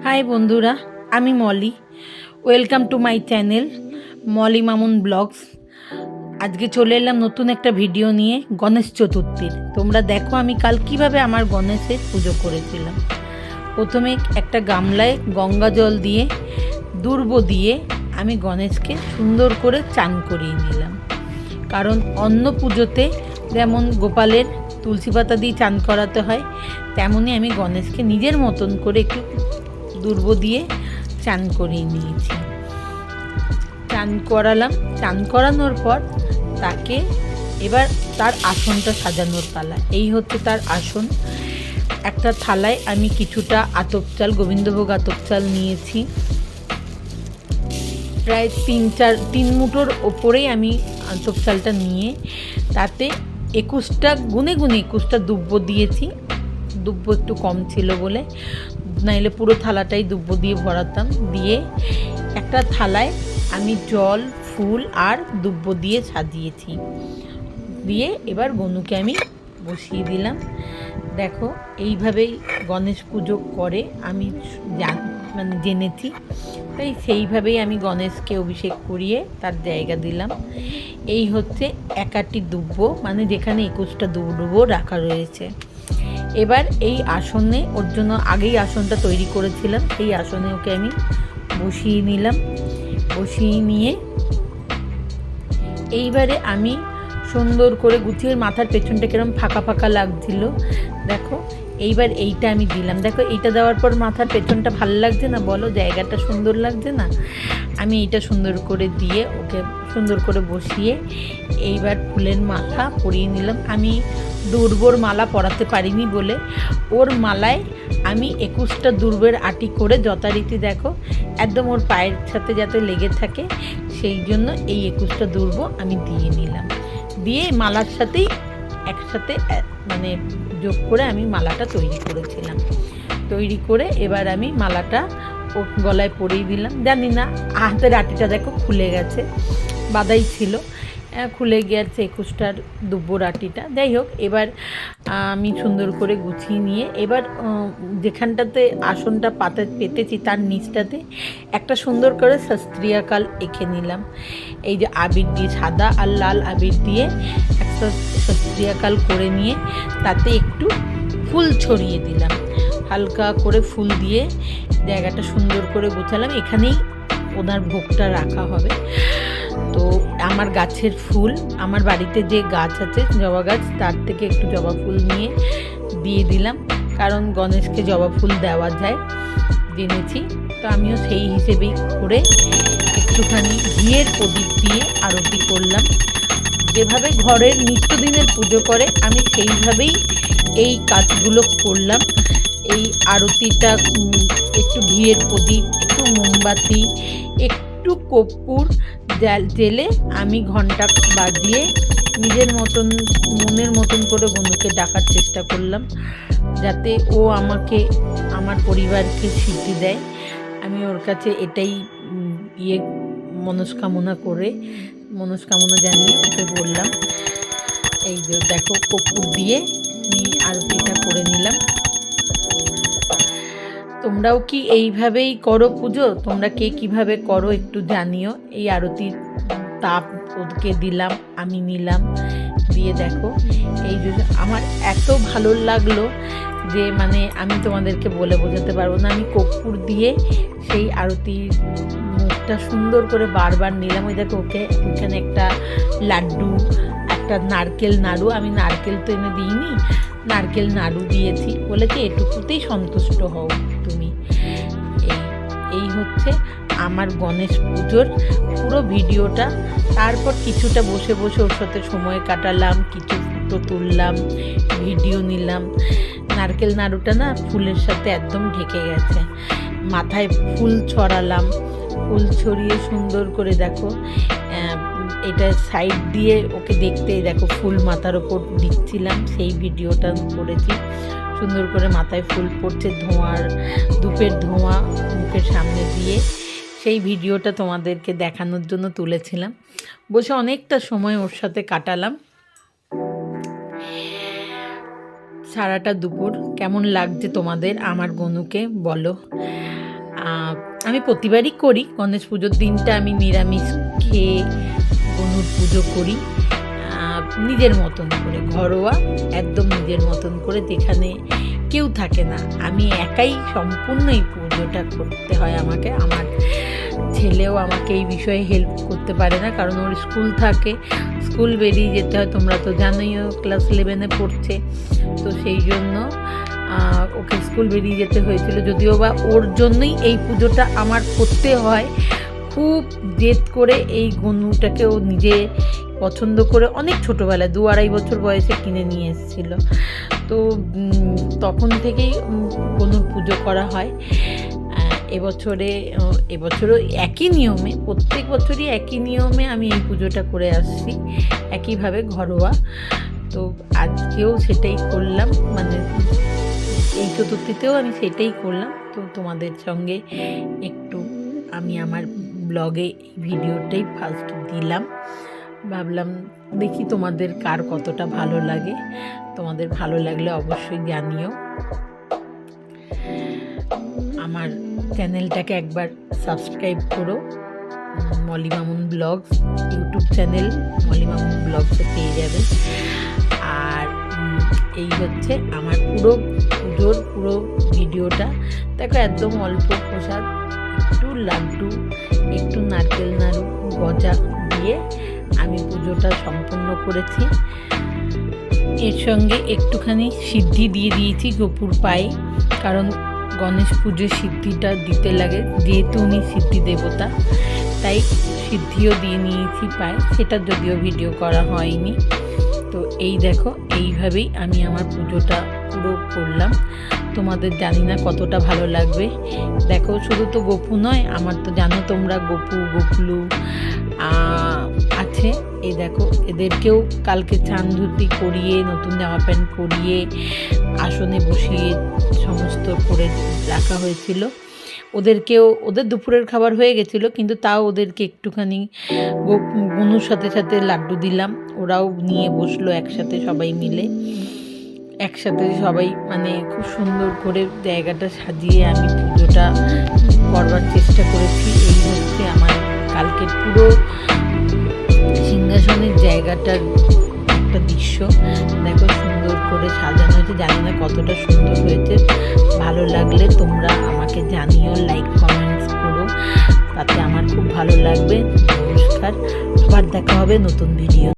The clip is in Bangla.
হাই বন্ধুরা, আমি Moli. Welcome to my channel Moli Mamun vlogs. আজকে চলে এলাম নতুন একটা ভিডিও নিয়ে গণেশ চতুর্থীর। তোমরা দেখো আমি কাল কিভাবে আমার গণেশের পুজো করেছিলাম। প্রথমে একটা গামলায় গঙ্গা জল দিয়ে দুর্ব দিয়ে আমি গণেশকে সুন্দর করে চান করিয়ে নিলাম। কারণ অন্য পুজোতে যেমন গোপালের তুলসী পাতা দিয়ে চান করাতে হয়, তেমনই আমি গণেশকে নিজের মতন করে একটু দুর্ব দিয়ে চান করিয়ে নিয়েছি। চান করালাম। চান করানোর পর তাকে এবার তার আসনটা সাজানোর পালা। এই হচ্ছে তার আসন। একটা থালায় আমি কিছুটা আতপ চাল, গোবিন্দভোগ আতপ চাল নিয়েছি। প্রায় তিন মুঠোর ওপরেই আমি আতপ চালটা নিয়ে তাতে 21টা গুনে 21টা দুব্ব দিয়েছি। দুব্ব একটু কম ছিল বলে, নাইলে পুরো থালাটাই দুব্ব দিয়ে ভরাতাম। দিয়ে একটা থালায় আমি জল, ফুল আর দুব্ব দিয়ে সাজিয়েছি। দিয়ে এবার গনুকে আমি বসিয়ে দিলাম। দেখো এইভাবেই গণেশ পুজো করে আমি জেনেছি, তাই সেইভাবেই আমি গণেশকে অভিষেক করিয়ে তার জায়গা দিলাম। এই হচ্ছে 1 দুব্ব, মানে যেখানে 21টা দুব্ব রাখা রয়েছে। এবার এই আসনে, ওর জন্য আগেই আসনটা তৈরি করেছিলাম, সেই আসনে ওকে আমি বসিয়ে নিলাম। বসিয়ে নিয়ে এইবারে আমি সুন্দর করে গুছিয়ে, মাথার পেছনটা কিরম ফাঁকা ফাঁকা লাগছিল দেখো। এইবার এইটা আমি দিলাম। দেখো এইটা দেওয়ার পর মাথার পেছনটা ভালো লাগছে না? বলো, জায়গাটা সুন্দর লাগছে না? আমি এইটা সুন্দর করে দিয়ে ওকে সুন্দর করে বসিয়ে এইবার ফুলের মালা পরিয়ে নিলাম। আমি দুর্বর মালা পরাতে পারিনি বলে ওর মালায় আমি 21টা দুর্বের আটি করে যথারীতি দেখো একদম ওর পায়ের সাথে যাতে লেগে থাকে, সেই জন্য এই 21টা দুর্ব আমি দিয়ে নিলাম। দিয়ে মালার সাথেই একসাথে মানে যোগ করে আমি মালাটা তৈরি করেছিলাম। তৈরি করে এবার আমি মালাটা ওর গলায় পরিয়ে দিলাম। জানি না, হাতের আটিটা দেখো খুলে গেছে, বাঁধাই ছিল, খুলে গিয়েছে 21টার দুব্বর আটিটা। যাই হোক, এবার আমি সুন্দর করে গুছিয়ে নিয়ে এবার যেখানটাতে আসনটা পেতেছি তার নিচটাতে একটা সুন্দর করে শাস্ত্রীয়াকাল এঁকে নিলাম। এই যে আবির দিয়ে, সাদা আর লাল আবির দিয়ে একটা শাস্ত্রীয়াকাল করে নিয়ে তাতে একটু ফুল ছড়িয়ে দিলাম। হালকা করে ফুল দিয়ে জায়গাটা সুন্দর করে গোছালাম। এখানেই ওনার ভোগটা রাখা হবে। তো আমার গাছের ফুল, আমার বাড়িতে যে গাছ আছে জবা গাছ, তার থেকে একটু জবা ফুল নিয়ে দিয়ে দিলাম, কারণ গণেশকে জবা ফুল দেওয়া যায় জেনেছি। তো আমিও সেই হিসেবেই করে একটুখানি ঘিয়ের প্রদীপ দিয়ে আরতি করলাম। যেভাবে ঘরের নিত্যদিনের পুজো করে আমি সেইভাবেই এই কাজগুলো করলাম। এই আরতিটা একটু ঘিয়ের প্রদীপ, একটু মোমবাতি, একটু কর্পূর জেলে আমি ঘন্টা বাজিয়ে নিজের মতন, মনের মতন করে গনুকে ডাকার চেষ্টা করলাম, যাতে ও আমাকে, আমার পরিবারকে সিদ্ধি দেয়। আমি ওর কাছে এটাই মনস্কামনা জানিয়ে ওকে বললাম। এই যে দেখো, কর্পূর দিয়ে আমি আরতিটা করে নিলাম। তোমরাও কি এইভাবেই করো পুজো? তোমরা কে কীভাবে করো একটু জানিও। এই আরতির তাপ ওকে দিলাম, আমি নিলাম। দিয়ে দেখো, এই যে আমার এত ভালো লাগলো যে মানে আমি তোমাদেরকে বলে বোঝাতে পারবো না। আমি কর্পূর দিয়ে সেই আরতির মুখটা সুন্দর করে বারবার নিলাম। ওই দেখো, ওখানে একটা লাড্ডু, একটা নারকেল নাড়ু, আমি নারকেল তো এনে দিইনি, নারকেল নাড়ু দিয়েছি, বলেছি এটুকুতেই সন্তুষ্ট হও তুমি। এই হচ্ছে আমার গণেশ পুজোর পুরো ভিডিওটা। তারপর কিছুটা বসে বসে ওর সাথে সময় কাটালাম, কিছু ফটো তুললাম, ভিডিও নিলাম। নারকেল নাড়ুটা না ফুলের সাথে একদম ঢেকে গেছে। মাথায় ফুল ছড়ালাম, ফুল ছড়িয়ে সুন্দর করে দেখো এটা সাইড দিয়ে ওকে দেখতে, দেখো ফুল মাথার ওপর দিচ্ছিলাম, সেই ভিডিওটা করেছি। সুন্দর করে মাথায় ফুল পড়ছে, ধূপের ধোঁয়া মুখের সামনে দিয়ে, সেই ভিডিওটা তোমাদেরকে দেখানোর জন্য তুলেছিলাম। বসে অনেকটা সময় ওর সাথে কাটালাম। সারাটা দুপুর কেমন লাগছে তোমাদের আমার গনুকে বলো। আমি প্রতিবারই করি, গণেশ পুজোর দিনটা আমি নিরামিষ খেয়ে গনুর পুজো করি নিজের মতন করে, ঘরোয়া একদম নিজের মতন করে, যেখানে কেউ থাকে না, আমি একাই সম্পূর্ণ এই পুজোটা করতে হয় আমাকে। আমার ছেলেও আমাকে এই বিষয়ে হেল্প করতে পারে না, কারণ ওর স্কুল থাকে, স্কুল বেরিয়ে যেতে হয়, তোমরা তো জানোই ও ক্লাস 11-এ পড়ছে, তো সেই জন্য ওকে স্কুল বেরিয়ে যেতে হয়েছিল। যদিও বা ওর জন্যই এই পুজোটা আমার করতে হয়, খুব জেদ করে এই গনুটাকে ও নিজে পছন্দ করে অনেক ছোটোবেলায় 2-2.5 বছর বয়সে কিনে নিয়ে এসেছিল, তো তখন থেকেই গনুর পুজো করা হয়। এবছরও একই নিয়মে, প্রত্যেক বছরই একই নিয়মে আমি এই পুজোটা করে আসছি, একইভাবে ঘরোয়া। তো আজকেও সেটাই করলাম, মানে এই চতুর্থীতেও আমি সেটাই করলাম। তো তোমাদের সঙ্গে একটু আমি আমার ব্লগে এই ভিডিওটাই ফার্স্ট দিলাম, ভাবলাম দেখি তোমাদের কার কতটা ভালো লাগে। তোমাদের ভালো লাগলে অবশ্যই জানিও। আমার চ্যানেলটাকে একবার সাবস্ক্রাইব করো, Moli Mamun blogs YouTube channel, Moli Mamun ব্লগসে পেয়ে যাবে। আর এই হচ্ছে আমার পুজোর পুরো ভিডিওটা। দেখো একদম অল্প প্রসাদ, একটু লাড্ডু, একটু নারকেল নাড়ু, গজা দিয়ে আমি পুজোটা সম্পূর্ণ করেছি। এর সঙ্গে একটুখানি সিদ্ধি দিয়ে দিয়েছি গপুর পায়ে, কারণ গণেশ পুজোর সিদ্ধিটা দিতে লাগে, যেহেতু উনি সিদ্ধি দেবতা, তাই সিদ্ধিও দিয়ে নিয়েছি পায়ে, সেটা যদিও ভিডিও করা হয়নি। তো এই দেখো, এইভাবেই আমি আমার পুজোটা পুরো করলাম। তোমাদের জানি না কতটা ভালো লাগবে। দেখো, শুধু তো গপু নয়, আমার তো জানো তোমরা গপু গপলু আছে। এই দেখো, এদেরকেও কালকে চান ধুতি করিয়ে, নতুন জামা প্যান্ট পরিয়ে, আসনে বসিয়ে সমস্ত করে রাখা হয়েছিল। ওদের দুপুরের খাবার হয়ে গেছিলো, কিন্তু তাও ওদেরকে একটুখানি গনুর সাথে সাথে লাড্ডু দিলাম, ওরাও নিয়ে বসলো একসাথে, সবাই মিলে একসাথে সবাই, মানে খুব সুন্দর করে জায়গাটা সাজিয়ে আমি পুজোটা করবার চেষ্টা করেছি। এই হচ্ছে আমার কালকে পুরো সিংহাসনের জায়গাটার একটা দৃশ্য। দেখো, সুন্দর করে সাজানো হয়েছে, জানি না কতটা সুন্দর হয়েছে। ভালো লাগলে তোমরা আমাকে জানিও, লাইক কমেন্টস করো, তাতে আমার খুব ভালো লাগবে। নমস্কার, আবার দেখা হবে নতুন ভিডিও।